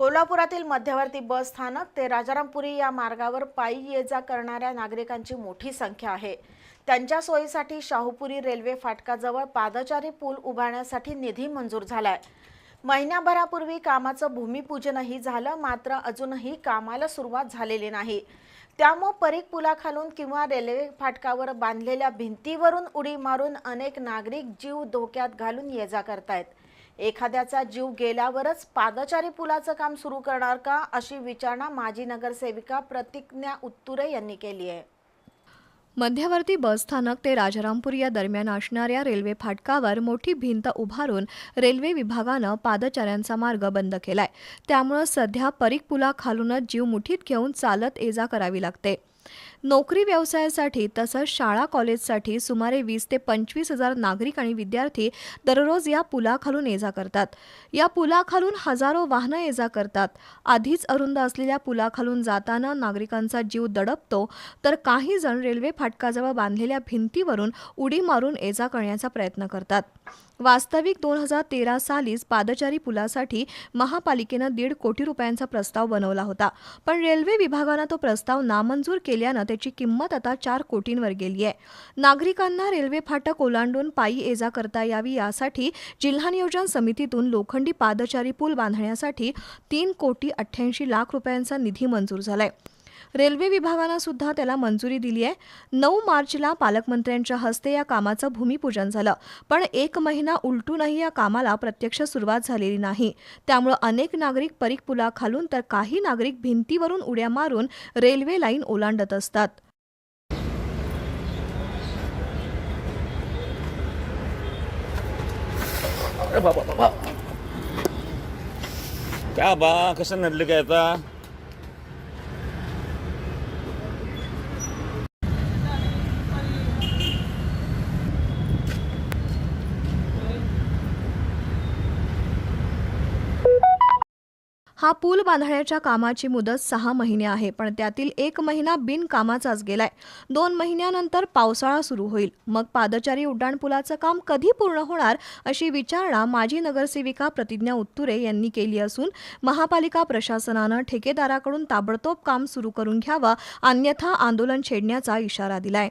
कोल्हापुरातील मध्यवर्ती बस स्थानक ते राजारामपुरी या मार्गावर पायी ये-जा करणाऱ्या नागरिकांची मोठी संख्या आहे। त्यांच्या सोयीसाठी शाहूपुरी रेल्वे फाटकाजवळ पादचारी पूल उभारण्यासाठी निधी मंजूर झालाय। महिन्याभरापूर्वी कामाचं भूमिपूजनही झालं, मात्र अजूनही कामाला सुरुवात झालेली नाही। त्यामुळे परीख पुलाखालून किंवा रेल्वे फाटकावर बांधलेल्या भिंतीवरून उडी मारून अनेक नागरिक जीव धोक्यात घालून ये-जा करतायत। एखाद्याचा जीव गेल्यावरच पादचारी पुलाचं काम सुरू करणार का, अशी विचारणा माजी नगरसेविका प्रतिज्ञा उत्तुरे यांनी केली आहे। मध्यवर्ती बस स्थानक ते राजारामपुरी या दरम्यान असणाऱ्या रेल्वे फाटकावर मोठी भिंत उभारून रेल्वे विभागानं पादचाऱ्यांचा मार्ग बंद केलाय। त्यामुळे सध्या परीख पुलाखालूनच जीव मुठीत घेऊन चालत ये-जा करावी लागते। नोकरी व्यवसायासाठी तसंच शाळा कॉलेजसाठी सुमारे 20 ते 25 हजार नागरिक आणि विद्यार्थी दररोज या पुलाखालून ये-जा करतात। या पुलाखालून हजारो वाहनं ये-जा करतात। आधीच अरुंद असलेल्या पुलाखालून जाताना नागरिकांचा जीव दडपतो, तर काही जण रेल्वे फाटकाजवळ बांधलेल्या भिंतीवरून उडी मारून ये-जा करण्याचा प्रयत्न करतात। वास्तविक 2013 सालीच पादचारी पुलासाठी महापालिकेनं 1.5 कोटी रुपयांचा प्रस्ताव बनवला होता, पण रेल्वे विभागानं तो प्रस्ताव नामंजूर केल्यानं त्याची किंमत आता 4 कोटींवर गेली आहे। नागरिकांना रेल्वे फाटक ओलांडून पायी ये-जा करता यावी यासाठी जिल्हा नियोजन समितीतून लोखंडी पादचारी पूल बांधण्यासाठी 3,88,00,000 रुपयांचा निधी मंजूर झालाय। रेल्वे विभागानं सुद्धा त्याला मंजुरी दिली आहे। 9 मार्चला पालकमंत्र्यांच्या हस्ते या कामाचं भूमिपूजन झालं, पण 1 महिना उलटूनही या कामाला प्रत्यक्ष सुरुवात झालेली नाही। त्यामुळे अनेक नागरिक परीख पुलाखालून तर काही नागरिक भिंतीवरून उड्या मारून रेल्वे लाईन ओलांडत असतात। अरे बाबा बाबा, क्या बा कसं नडलं काय आता? हा पूल बांधण्याच्या कामाची मुदत 6 महिने आहे, पण त्यातील 1 महिना बिनकामाचाच गेलाय। 2 महिन्यानंतर पावसाळा सुरू होईल, मग पादचारी उड्डाणपुलाचं काम कधी पूर्ण होणार, अशी विचारणा माजी नगरसेविका प्रतिज्ञा उत्तुरे यांनी केली असून महापालिका प्रशासनानं ठेकेदाराकडून ताबडतोब काम सुरू करून घ्यावं, अन्यथा आंदोलन छेडण्याचा इशारा दिलाय।